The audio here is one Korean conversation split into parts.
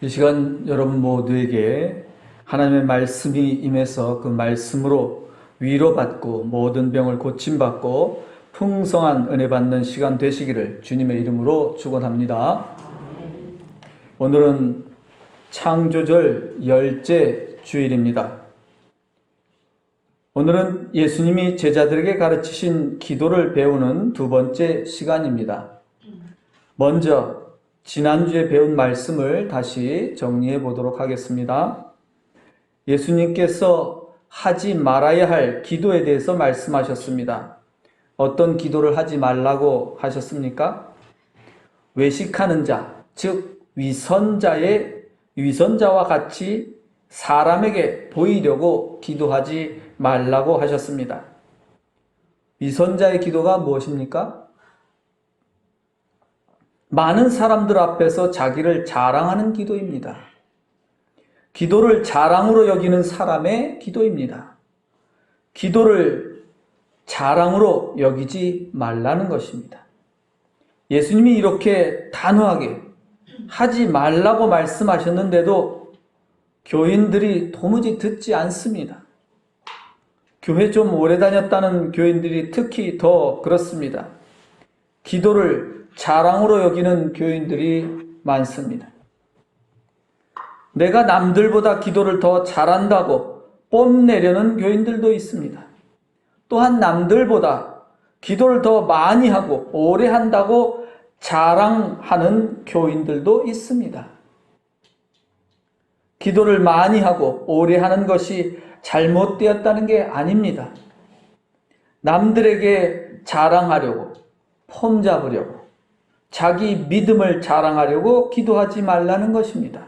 이 시간 여러분 모두에게 하나님의 말씀이 임해서 그 말씀으로 위로받고 모든 병을 고침받고 풍성한 은혜 받는 시간 되시기를 주님의 이름으로 축원합니다. 오늘은 창조절 열째 주일입니다. 오늘은 예수님이 제자들에게 가르치신 기도를 배우는 두 번째 시간입니다. 먼저 지난주에 배운 말씀을 다시 정리해 보도록 하겠습니다. 예수님께서 하지 말아야 할 기도에 대해서 말씀하셨습니다. 어떤 기도를 하지 말라고 하셨습니까? 외식하는 자, 즉 위선자와 같이 사람에게 보이려고 기도하지 말라고 하셨습니다. 위선자의 기도가 무엇입니까? 많은 사람들 앞에서 자기를 자랑하는 기도입니다. 기도를 자랑으로 여기는 사람의 기도입니다. 기도를 자랑으로 여기지 말라는 것입니다. 예수님이 이렇게 단호하게 하지 말라고 말씀하셨는데도 교인들이 도무지 듣지 않습니다. 교회 좀 오래 다녔다는 교인들이 특히 더 그렇습니다. 기도를 자랑으로 여기는 교인들이 많습니다. 내가 남들보다 기도를 더 잘한다고 뽐내려는 교인들도 있습니다. 또한 남들보다 기도를 더 많이 하고 오래 한다고 자랑하는 교인들도 있습니다. 기도를 많이 하고 오래 하는 것이 잘못되었다는 게 아닙니다. 남들에게 자랑하려고, 폼 잡으려고, 자기 믿음을 자랑하려고 기도하지 말라는 것입니다.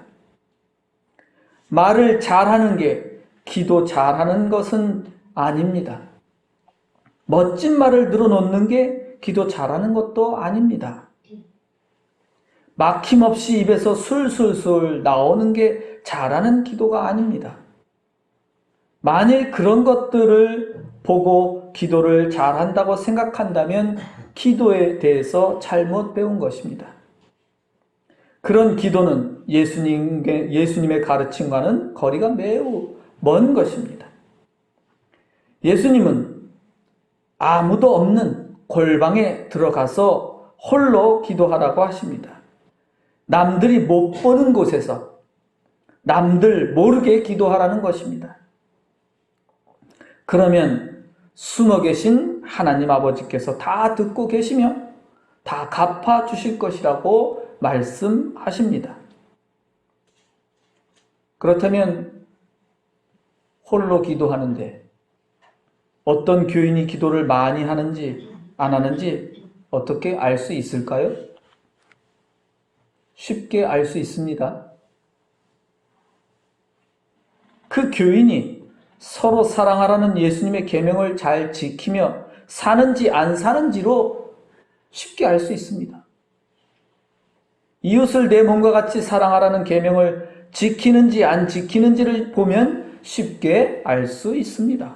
말을 잘하는 게 기도 잘하는 것은 아닙니다. 멋진 말을 늘어놓는 게 기도 잘하는 것도 아닙니다. 막힘없이 입에서 술술술 나오는 게 잘하는 기도가 아닙니다. 만일 그런 것들을 보고 기도를 잘한다고 생각한다면 기도에 대해서 잘못 배운 것입니다. 그런 기도는 예수님의 가르침과는 거리가 매우 먼 것입니다. 예수님은 아무도 없는 골방에 들어가서 홀로 기도하라고 하십니다. 남들이 못 보는 곳에서 남들 모르게 기도하라는 것입니다. 그러면 숨어 계신 하나님 아버지께서 다 듣고 계시며 다 갚아 주실 것이라고 말씀하십니다. 그렇다면 홀로 기도하는데 어떤 교인이 기도를 많이 하는지 안 하는지 어떻게 알 수 있을까요? 쉽게 알 수 있습니다. 그 교인이 서로 사랑하라는 예수님의 계명을 잘 지키며 사는지 안 사는지로 쉽게 알 수 있습니다. 이웃을 내 몸과 같이 사랑하라는 계명을 지키는지 안 지키는지를 보면 쉽게 알 수 있습니다.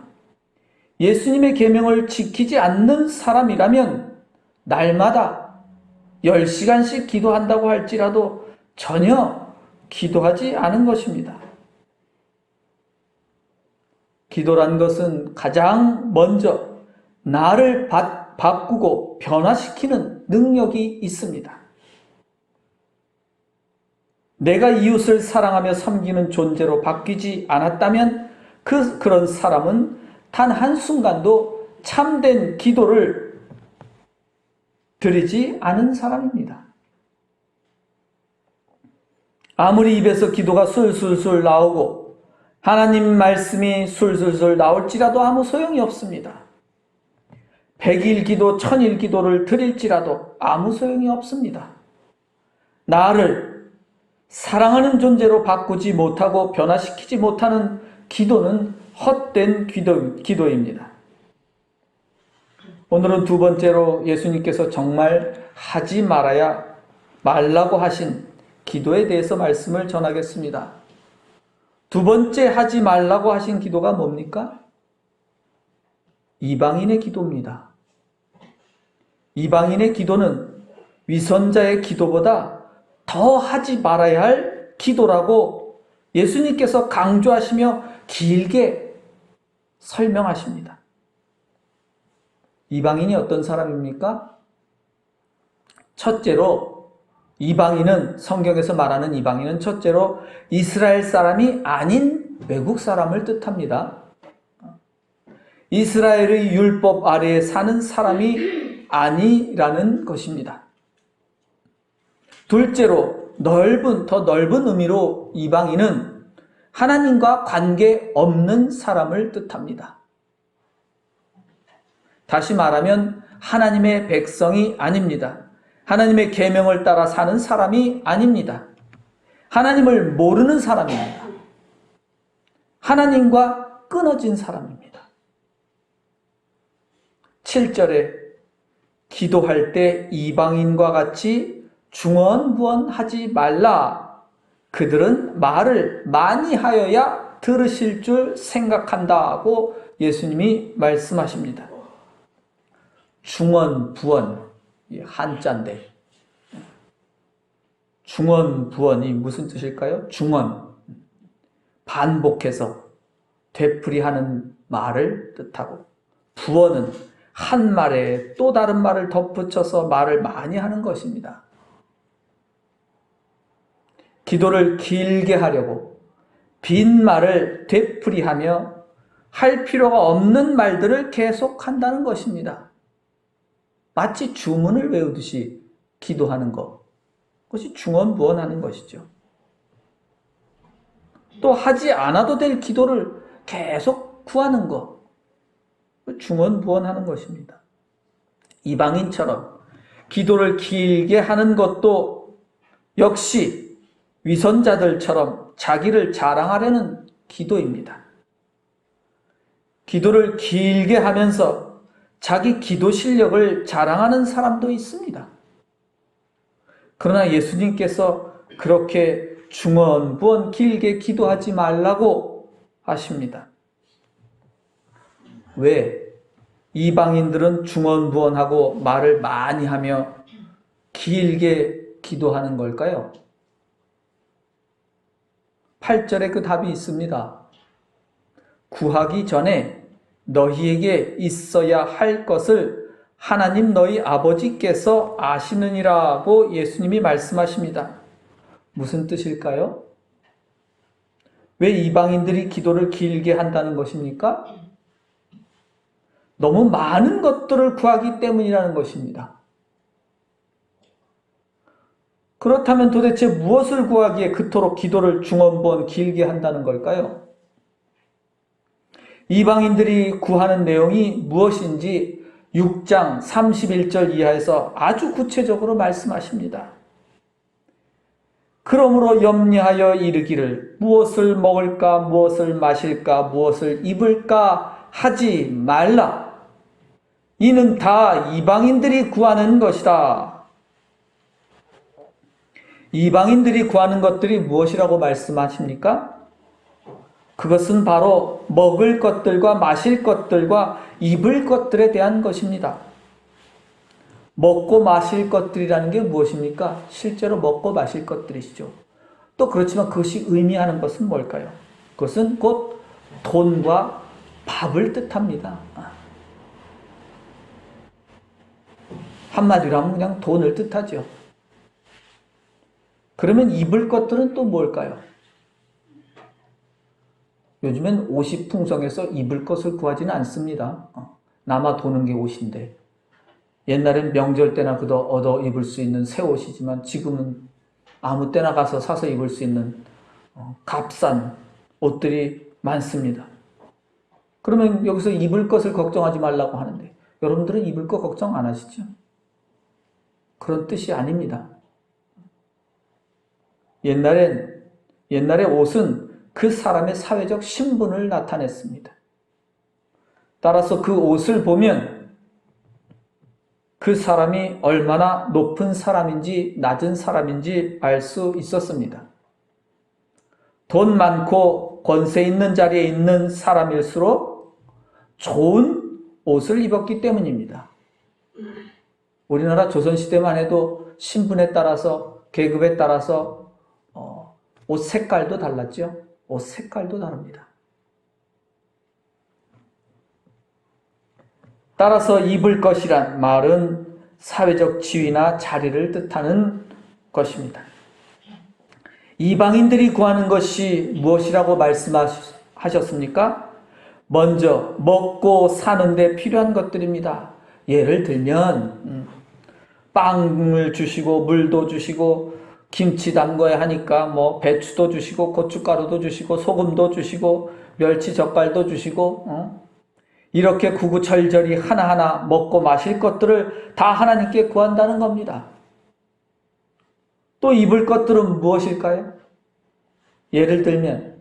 예수님의 계명을 지키지 않는 사람이라면 날마다 10시간씩 기도한다고 할지라도 전혀 기도하지 않은 것입니다. 기도란 것은 가장 먼저 나를 바꾸고 변화시키는 능력이 있습니다. 내가 이웃을 사랑하며 섬기는 존재로 바뀌지 않았다면 그런 사람은 단 한순간도 참된 기도를 드리지 않은 사람입니다. 아무리 입에서 기도가 술술술 나오고 하나님 말씀이 술술술 나올지라도 아무 소용이 없습니다. 100일 기도, 1000일 기도를 드릴지라도 아무 소용이 없습니다. 나를 사랑하는 존재로 바꾸지 못하고 변화시키지 못하는 기도는 헛된 기도입니다. 오늘은 두 번째로 예수님께서 정말 하지 말라고 하신 기도에 대해서 말씀을 전하겠습니다. 두 번째 하지 말라고 하신 기도가 뭡니까? 이방인의 기도입니다. 이방인의 기도는 위선자의 기도보다 더 하지 말아야 할 기도라고 예수님께서 강조하시며 길게 설명하십니다. 이방인이 어떤 사람입니까? 첫째로 이방인은, 성경에서 말하는 이방인은 첫째로 이스라엘 사람이 아닌 외국 사람을 뜻합니다. 이스라엘의 율법 아래에 사는 사람이 아니라는 것입니다. 둘째로 더 넓은 의미로 이방인은 하나님과 관계 없는 사람을 뜻합니다. 다시 말하면 하나님의 백성이 아닙니다. 하나님의 계명을 따라 사는 사람이 아닙니다. 하나님을 모르는 사람입니다. 하나님과 끊어진 사람입니다. 7절에 기도할 때 이방인과 같이 중언부언하지 말라. 그들은 말을 많이 하여야 들으실 줄 생각한다고 예수님이 말씀하십니다. 중언부언, 한자인데 중언부언이 무슨 뜻일까요? 중언, 반복해서 되풀이하는 말을 뜻하고, 부언은 한 말에 또 다른 말을 덧붙여서 말을 많이 하는 것입니다. 기도를 길게 하려고 빈 말을 되풀이하며 할 필요가 없는 말들을 계속한다는 것입니다. 마치 주문을 외우듯이 기도하는 것, 그것이 중언부언하는 것이죠. 또 하지 않아도 될 기도를 계속 구하는 것, 중언부언하는 것입니다. 이방인처럼 기도를 길게 하는 것도 역시 위선자들처럼 자기를 자랑하려는 기도입니다. 기도를 길게 하면서 자기 기도 실력을 자랑하는 사람도 있습니다. 그러나 예수님께서 그렇게 중언부언 길게 기도하지 말라고 하십니다. 왜? 이방인들은 중언부언하고 말을 많이 하며 길게 기도하는 걸까요? 8절에 그 답이 있습니다. 구하기 전에 너희에게 있어야 할 것을 하나님 너희 아버지께서 아시느니라고 예수님이 말씀하십니다. 무슨 뜻일까요? 왜 이방인들이 기도를 길게 한다는 것입니까? 너무 많은 것들을 구하기 때문이라는 것입니다. 그렇다면 도대체 무엇을 구하기에 그토록 기도를 중언부언 길게 한다는 걸까요? 이방인들이 구하는 내용이 무엇인지 6장 31절 이하에서 아주 구체적으로 말씀하십니다. 그러므로 염려하여 이르기를 무엇을 먹을까, 무엇을 마실까, 무엇을 입을까 하지 말라. 이는 다 이방인들이 구하는 것이다. 이방인들이 구하는 것들이 무엇이라고 말씀하십니까? 그것은 바로 먹을 것들과 마실 것들과 입을 것들에 대한 것입니다. 먹고 마실 것들이라는 게 무엇입니까? 실제로 먹고 마실 것들이시죠. 또 그렇지만 그것이 의미하는 것은 뭘까요? 그것은 곧 돈과 밥을 뜻합니다. 한마디로 하면 그냥 돈을 뜻하죠. 그러면 입을 것들은 또 뭘까요? 요즘엔 옷이 풍성해서 입을 것을 구하지는 않습니다. 남아 도는 게 옷인데, 옛날엔 명절 때나 그도 얻어 입을 수 있는 새 옷이지만 지금은 아무 때나 가서 사서 입을 수 있는 값싼 옷들이 많습니다. 그러면 여기서 입을 것을 걱정하지 말라고 하는데 여러분들은 입을 것 걱정 안 하시죠? 그런 뜻이 아닙니다. 옛날에 옷은 그 사람의 사회적 신분을 나타냈습니다. 따라서 그 옷을 보면 그 사람이 얼마나 높은 사람인지 낮은 사람인지 알 수 있었습니다. 돈 많고 권세 있는 자리에 있는 사람일수록 좋은 옷을 입었기 때문입니다. 우리나라 조선시대만 해도 신분에 따라서, 계급에 따라서 옷 색깔도 달랐죠? 옷 색깔도 다릅니다. 따라서 입을 것이란 말은 사회적 지위나 자리를 뜻하는 것입니다. 이방인들이 구하는 것이 무엇이라고 말씀하셨습니까? 먼저 먹고 사는데 필요한 것들입니다. 예를 들면 빵을 주시고 물도 주시고 김치 담궈야 하니까 뭐 배추도 주시고 고춧가루도 주시고 소금도 주시고 멸치 젓갈도 주시고 이렇게 구구절절히 하나하나 먹고 마실 것들을 다 하나님께 구한다는 겁니다. 또 입을 것들은 무엇일까요? 예를 들면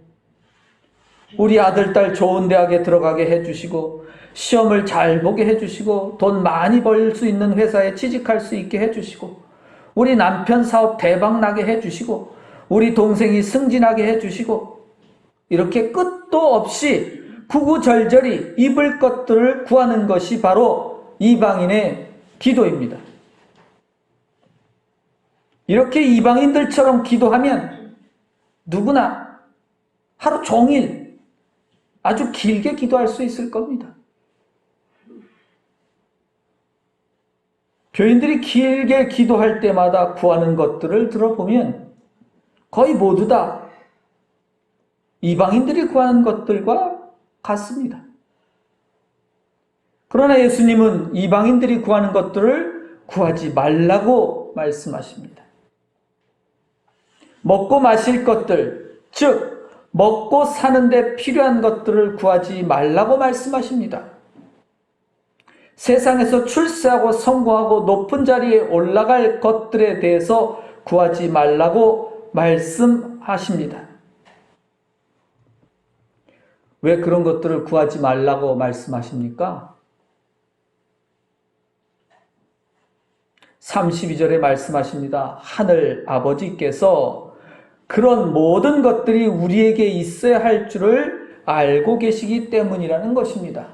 우리 아들, 딸 좋은 대학에 들어가게 해주시고 시험을 잘 보게 해주시고 돈 많이 벌 수 있는 회사에 취직할 수 있게 해주시고 우리 남편 사업 대박 나게 해주시고 우리 동생이 승진하게 해주시고 이렇게 끝도 없이 구구절절히 입을 것들을 구하는 것이 바로 이방인의 기도입니다. 이렇게 이방인들처럼 기도하면 누구나 하루 종일 아주 길게 기도할 수 있을 겁니다. 교인들이 길게 기도할 때마다 구하는 것들을 들어보면 거의 모두 다 이방인들이 구하는 것들과 같습니다. 그러나 예수님은 이방인들이 구하는 것들을 구하지 말라고 말씀하십니다. 먹고 마실 것들, 즉 먹고 사는데 필요한 것들을 구하지 말라고 말씀하십니다. 세상에서 출세하고 성공하고 높은 자리에 올라갈 것들에 대해서 구하지 말라고 말씀하십니다. 왜 그런 것들을 구하지 말라고 말씀하십니까? 32절에 말씀하십니다. 하늘 아버지께서 그런 모든 것들이 우리에게 있어야 할 줄을 알고 계시기 때문이라는 것입니다.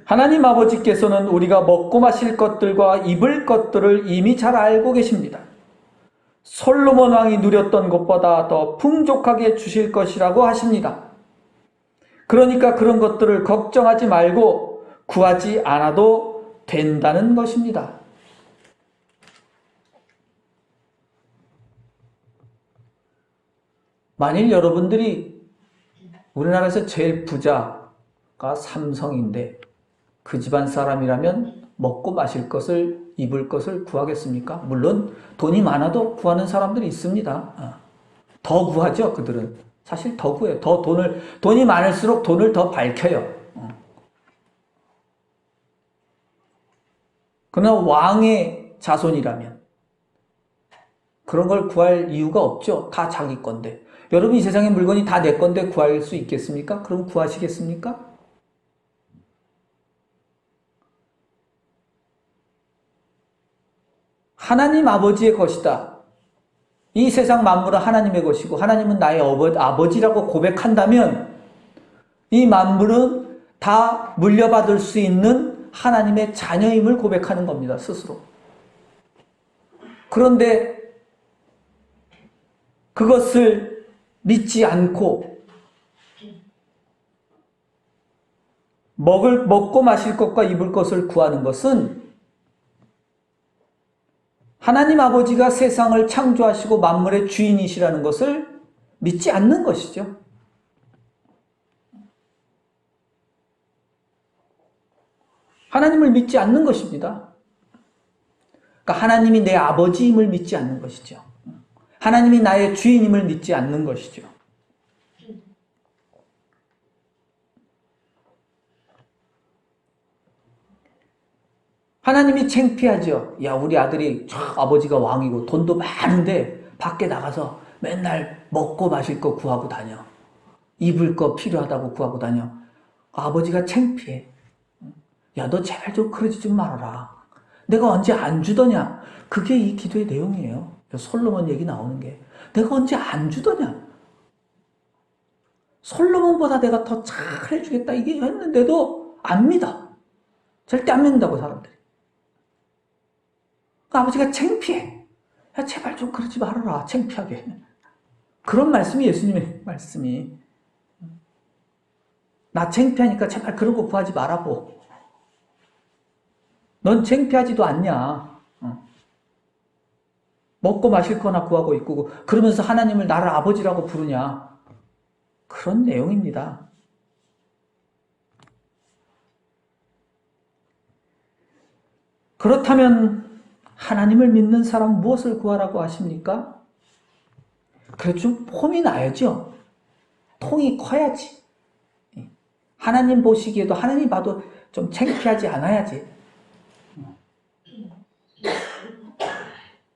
하나님 아버지께서는 우리가 먹고 마실 것들과 입을 것들을 이미 잘 알고 계십니다. 솔로몬 왕이 누렸던 것보다 더 풍족하게 주실 것이라고 하십니다. 그러니까 그런 것들을 걱정하지 말고 구하지 않아도 된다는 것입니다. 만일 여러분들이 우리나라에서 제일 부자가 삼성인데 그 집안 사람이라면 먹고 마실 것을 입을 것을 구하겠습니까? 물론 돈이 많아도 구하는 사람들이 있습니다. 더 구하죠, 그들은. 사실 더 구해요. 돈이 많을수록 돈을 더 밝혀요. 그러나 왕의 자손이라면 그런 걸 구할 이유가 없죠. 다 자기 건데. 여러분 이 세상의 물건이 다 내 건데 구할 수 있겠습니까? 그럼 구하시겠습니까? 하나님 아버지의 것이다. 이 세상 만물은 하나님의 것이고 하나님은 나의 아버지라고 고백한다면 이 만물은 다 물려받을 수 있는 하나님의 자녀임을 고백하는 겁니다. 스스로. 그런데 그것을 믿지 않고 먹고 마실 것과 입을 것을 구하는 것은 하나님 아버지가 세상을 창조하시고 만물의 주인이시라는 것을 믿지 않는 것이죠. 하나님을 믿지 않는 것입니다. 그러니까 하나님이 내 아버지임을 믿지 않는 것이죠. 하나님이 나의 주인임을 믿지 않는 것이죠. 하나님이 창피하죠. 야, 우리 아들이 아버지가 왕이고 돈도 많은데 밖에 나가서 맨날 먹고 마실 거 구하고 다녀. 입을 거 필요하다고 구하고 다녀. 아버지가 창피해. 야, 너 제발 좀 그러지 좀 말아라. 내가 언제 안 주더냐. 그게 이 기도의 내용이에요. 솔로몬 얘기 나오는 게. 내가 언제 안 주더냐. 솔로몬보다 내가 더 잘해주겠다. 이게 했는데도 안 믿어. 절대 안 믿는다고 사람들이. 그 아버지가 창피해. 야, 제발 좀 그러지 말아라. 창피하게. 그런 말씀이 예수님의 말씀이. 나 창피하니까 제발 그런 거 구하지 말라고. 넌 창피하지도 않냐. 먹고 마실 거나 구하고 있고 그러면서 하나님을 나를 아버지라고 부르냐. 그런 내용입니다. 그렇다면 하나님을 믿는 사람 무엇을 구하라고 하십니까? 그래도 좀 폼이 나야죠. 통이 커야지. 하나님 보시기에도 하나님 봐도 좀 창피하지 않아야지.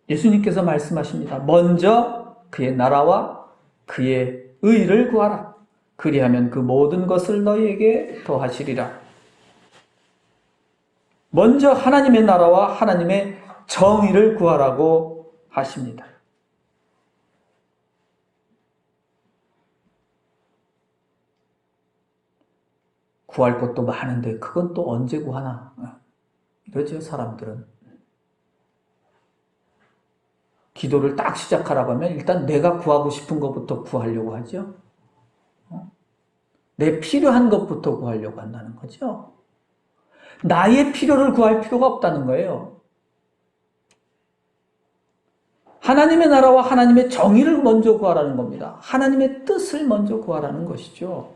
예수님께서 말씀하십니다. 먼저 그의 나라와 그의 의를 구하라. 그리하면 그 모든 것을 너희에게 더하시리라. 먼저 하나님의 나라와 하나님의 정의를 구하라고 하십니다. 구할 것도 많은데 그건 또 언제 구하나? 이러죠, 사람들은. 기도를 딱 시작하라고 하면 일단 내가 구하고 싶은 것부터 구하려고 하죠. 내 필요한 것부터 구하려고 한다는 거죠. 나의 필요를 구할 필요가 없다는 거예요. 하나님의 나라와 하나님의 정의를 먼저 구하라는 겁니다. 하나님의 뜻을 먼저 구하라는 것이죠.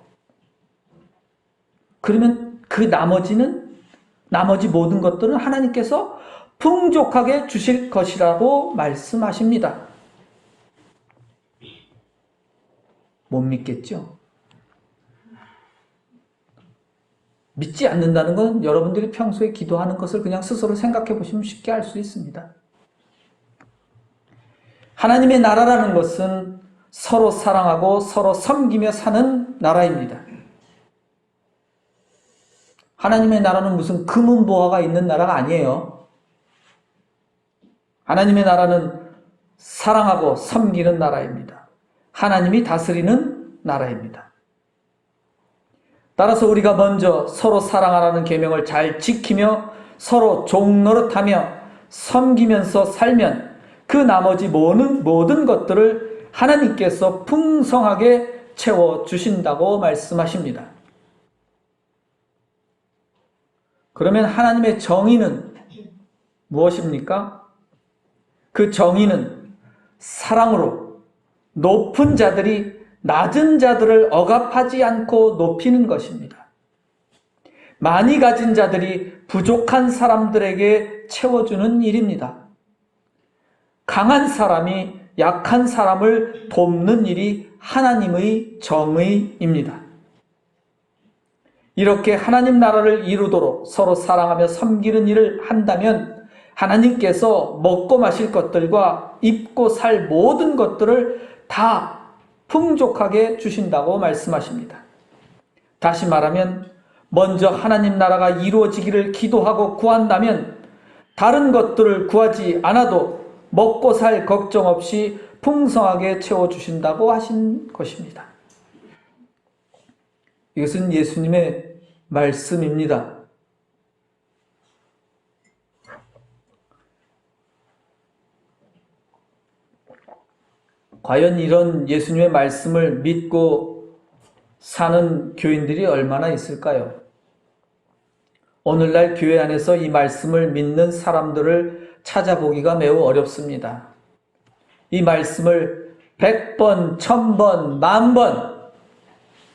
그러면 그 나머지 모든 것들은 하나님께서 풍족하게 주실 것이라고 말씀하십니다. 못 믿겠죠? 믿지 않는다는 건 여러분들이 평소에 기도하는 것을 그냥 스스로 생각해 보시면 쉽게 알 수 있습니다. 하나님의 나라라는 것은 서로 사랑하고 서로 섬기며 사는 나라입니다. 하나님의 나라는 무슨 금은보화가 있는 나라가 아니에요. 하나님의 나라는 사랑하고 섬기는 나라입니다. 하나님이 다스리는 나라입니다. 따라서 우리가 먼저 서로 사랑하라는 계명을 잘 지키며 서로 종노릇하며 섬기면서 살면 그 나머지 모든 것들을 하나님께서 풍성하게 채워주신다고 말씀하십니다. 그러면 하나님의 정의는 무엇입니까? 그 정의는 사랑으로 높은 자들이 낮은 자들을 억압하지 않고 높이는 것입니다. 많이 가진 자들이 부족한 사람들에게 채워주는 일입니다. 강한 사람이 약한 사람을 돕는 일이 하나님의 정의입니다. 이렇게 하나님 나라를 이루도록 서로 사랑하며 섬기는 일을 한다면 하나님께서 먹고 마실 것들과 입고 살 모든 것들을 다 풍족하게 주신다고 말씀하십니다. 다시 말하면 먼저 하나님 나라가 이루어지기를 기도하고 구한다면 다른 것들을 구하지 않아도 먹고 살 걱정 없이 풍성하게 채워주신다고 하신 것입니다. 이것은 예수님의 말씀입니다. 과연 이런 예수님의 말씀을 믿고 사는 교인들이 얼마나 있을까요? 오늘날 교회 안에서 이 말씀을 믿는 사람들을 찾아보기가 매우 어렵습니다. 이 말씀을 100번, 1000번, 10,000번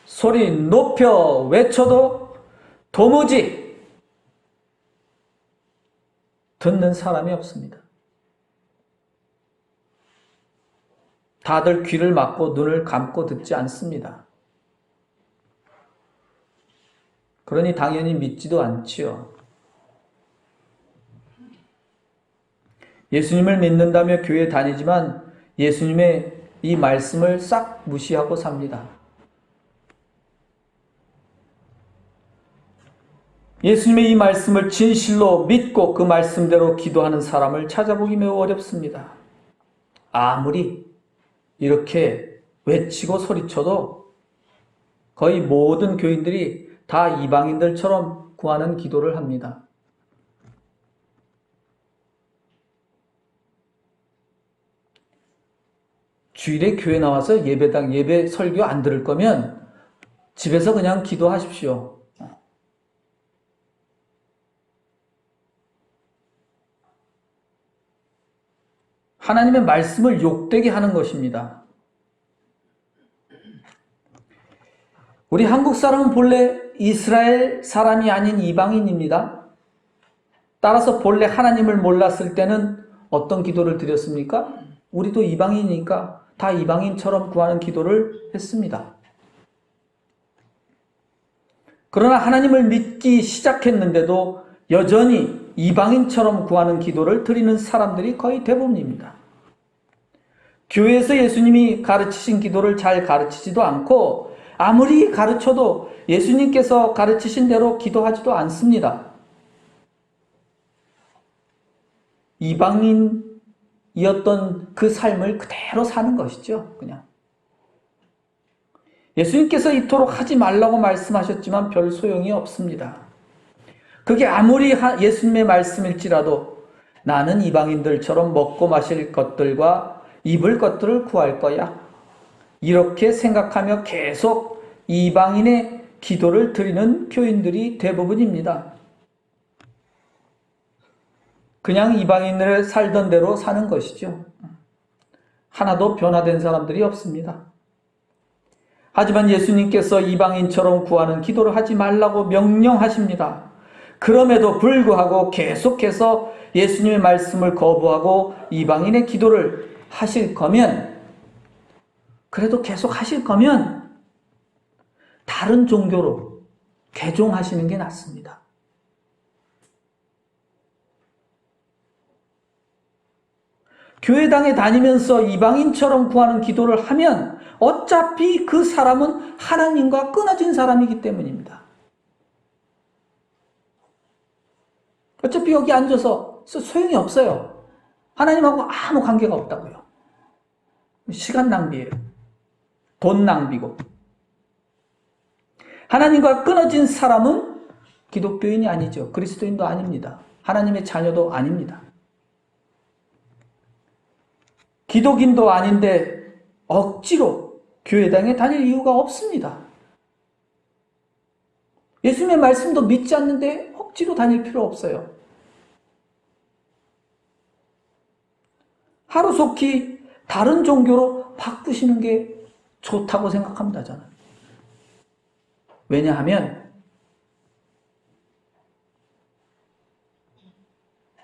소리 높여 외쳐도 도무지 듣는 사람이 없습니다. 다들 귀를 막고 눈을 감고 듣지 않습니다. 그러니 당연히 믿지도 않지요. 예수님을 믿는다며 교회에 다니지만 예수님의 이 말씀을 싹 무시하고 삽니다. 예수님의 이 말씀을 진실로 믿고 그 말씀대로 기도하는 사람을 찾아보기 매우 어렵습니다. 아무리 이렇게 외치고 소리쳐도 거의 모든 교인들이 다 이방인들처럼 구하는 기도를 합니다. 주일에 교회 나와서 예배 설교 안 들을 거면 집에서 그냥 기도하십시오. 하나님의 말씀을 욕되게 하는 것입니다. 우리 한국 사람은 본래 이스라엘 사람이 아닌 이방인입니다. 따라서 본래 하나님을 몰랐을 때는 어떤 기도를 드렸습니까? 우리도 이방인이니까 다 이방인처럼 구하는 기도를 했습니다. 그러나 하나님을 믿기 시작했는데도 여전히 이방인처럼 구하는 기도를 드리는 사람들이 거의 대부분입니다. 교회에서 예수님이 가르치신 기도를 잘 가르치지도 않고 아무리 가르쳐도 예수님께서 가르치신 대로 기도하지도 않습니다. 이방인이었던 그 삶을 그대로 사는 것이죠. 그냥. 예수님께서 이토록 하지 말라고 말씀하셨지만 별 소용이 없습니다. 그게 아무리 예수님의 말씀일지라도 나는 이방인들처럼 먹고 마실 것들과 입을 것들을 구할 거야. 이렇게 생각하며 계속 이방인의 기도를 드리는 교인들이 대부분입니다. 그냥 이방인을 살던 대로 사는 것이죠. 하나도 변화된 사람들이 없습니다. 하지만 예수님께서 이방인처럼 구하는 기도를 하지 말라고 명령하십니다. 그럼에도 불구하고 계속해서 예수님의 말씀을 거부하고 이방인의 기도를 하실 거면, 그래도 계속 하실 거면 다른 종교로 개종하시는 게 낫습니다. 교회당에 다니면서 이방인처럼 구하는 기도를 하면 어차피 그 사람은 하나님과 끊어진 사람이기 때문입니다. 어차피 여기 앉아서 소용이 없어요. 하나님하고 아무 관계가 없다고요. 시간 낭비예요. 돈 낭비고. 하나님과 끊어진 사람은 기독교인이 아니죠. 그리스도인도 아닙니다. 하나님의 자녀도 아닙니다. 기독인도 아닌데 억지로 교회당에 다닐 이유가 없습니다. 예수님의 말씀도 믿지 않는데 억지로 다닐 필요 없어요. 하루속히 다른 종교로 바꾸시는 게 좋다고 생각합니다, 저는. 왜냐하면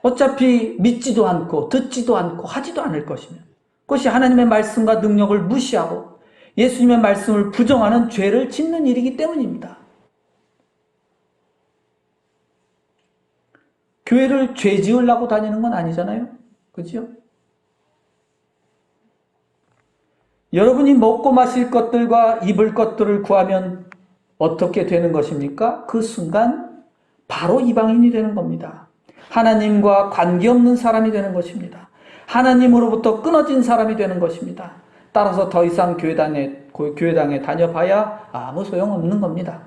어차피 믿지도 않고 듣지도 않고 하지도 않을 것이면, 그것이 하나님의 말씀과 능력을 무시하고 예수님의 말씀을 부정하는 죄를 짓는 일이기 때문입니다. 교회를 죄 지으려고 다니는 건 아니잖아요. 그렇죠? 여러분이 먹고 마실 것들과 입을 것들을 구하면 어떻게 되는 것입니까? 그 순간 바로 이방인이 되는 겁니다. 하나님과 관계없는 사람이 되는 것입니다. 하나님으로부터 끊어진 사람이 되는 것입니다. 따라서 더 이상 교회당에 다녀봐야 아무 소용없는 겁니다.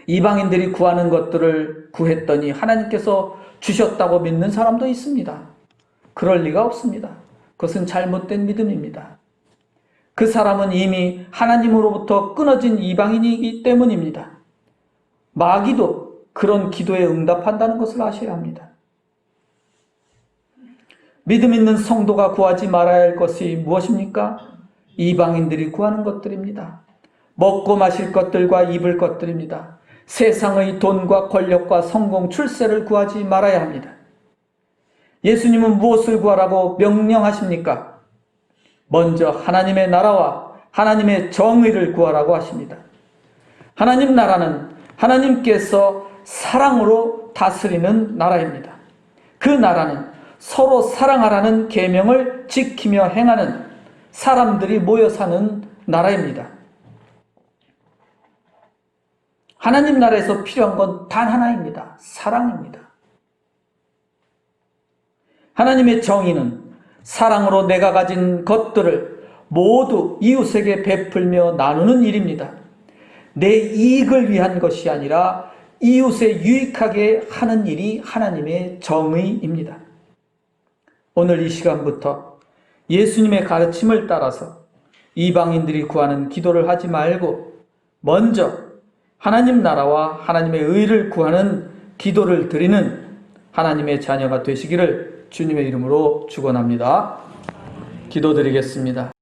이방인들이 구하는 것들을 구했더니 하나님께서 주셨다고 믿는 사람도 있습니다. 그럴 리가 없습니다. 그것은 잘못된 믿음입니다. 그 사람은 이미 하나님으로부터 끊어진 이방인이기 때문입니다. 마귀도 그런 기도에 응답한다는 것을 아셔야 합니다. 믿음 있는 성도가 구하지 말아야 할 것이 무엇입니까? 이방인들이 구하는 것들입니다. 먹고 마실 것들과 입을 것들입니다. 세상의 돈과 권력과 성공, 출세를 구하지 말아야 합니다. 예수님은 무엇을 구하라고 명령하십니까? 먼저 하나님의 나라와 하나님의 정의를 구하라고 하십니다. 하나님 나라는 하나님께서 사랑으로 다스리는 나라입니다. 그 나라는 서로 사랑하라는 계명을 지키며 행하는 사람들이 모여 사는 나라입니다. 하나님 나라에서 필요한 건 단 하나입니다. 사랑입니다. 하나님의 정의는 사랑으로 내가 가진 것들을 모두 이웃에게 베풀며 나누는 일입니다. 내 이익을 위한 것이 아니라 이웃에 유익하게 하는 일이 하나님의 정의입니다. 오늘 이 시간부터 예수님의 가르침을 따라서 이방인들이 구하는 기도를 하지 말고 먼저 하나님 나라와 하나님의 의를 구하는 기도를 드리는 하나님의 자녀가 되시기를 주님의 이름으로 축원합니다. 기도드리겠습니다.